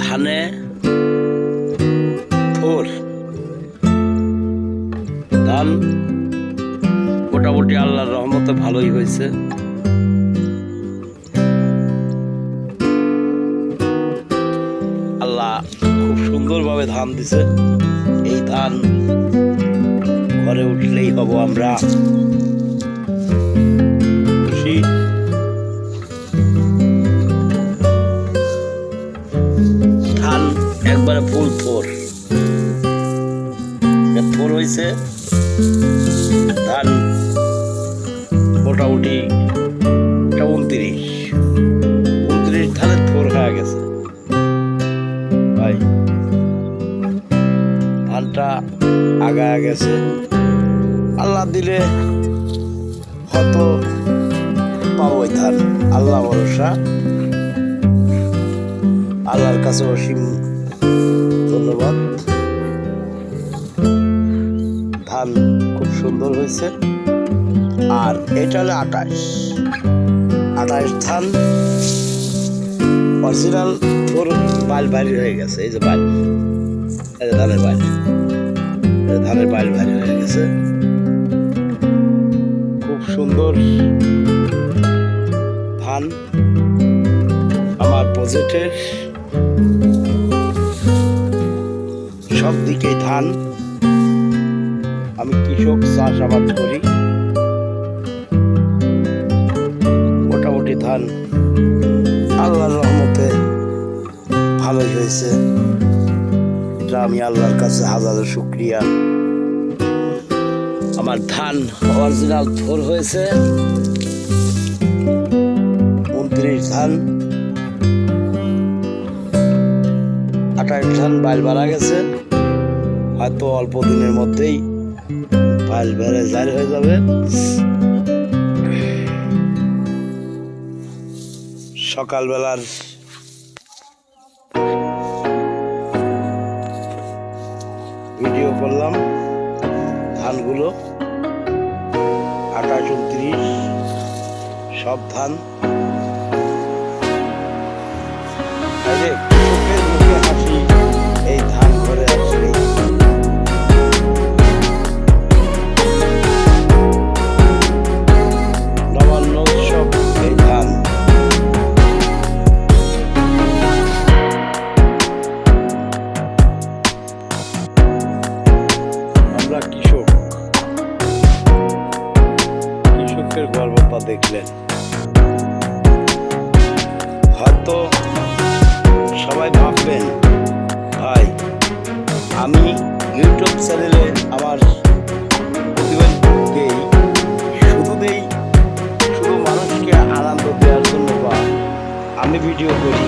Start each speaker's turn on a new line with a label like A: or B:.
A: ধানে থোর ধান মোটামুটি আল্লাহর রহমতে ভালোই হয়েছে। আল্লাহ খুব সুন্দরভাবে ধান দিছে। এই ধান ঘরে উঠলেই হব আমরা খুশি। ধান একবারে ফুল থোর থোর হয়েছে। ধান মোটামুটি 29 ধানের থোর হয়ে গেছে ভাই। ধানটা আগায় গেছে, আল্লাহ দিলে হয়তো পাবো ধান। আল্লাহ ভরসা, আল্লাহর কাছে অসীম ধন্যবাদ। ধান খুব সুন্দর হয়েছে। আর এটা হলো 28 ধান অরিজিনাল তোর বাইল ভারী হয়ে গেছে। এই যে বাইল, এই যে ধানের বাইল, ধানের বাইল ভারী হয়ে গেছে। খুব সুন্দর ধান আমার প্রজেক্টের সব দিকে ধান। আমি কৃষক, চাষাবাদ করি। মোটামুটি ধান আল্লাহর রহমতে ভালোই হয়েছে। এটা আমি আল্লাহর কাছে হাজারো শুকরিয়া। আমার ধান অরিজিনাল থোর হয়েছে 29 ধান। 28 ধান বাইল বাড়া গেছে, হয়তো অল্প দিনের মধ্যেই বাইল বেড়ে জারি হয়ে যাবে। সকালবেলার ভিডিও করলাম ধানগুলো 28, 29 সব ধান। কৃষকের মুখে হাসি এই ধান ঘরে আসলে। নবান্ন উৎসব এই ধান। আমরা কৃষকের গর্বতা দেখলেন। হয়তো সবাই ভাববেন ভাই আমি ইউটিউব চ্যানেলে আমার প্রতিবেদন শুধু মানুষকে আনন্দ দেওয়ার জন্য বা আমি ভিডিও করি,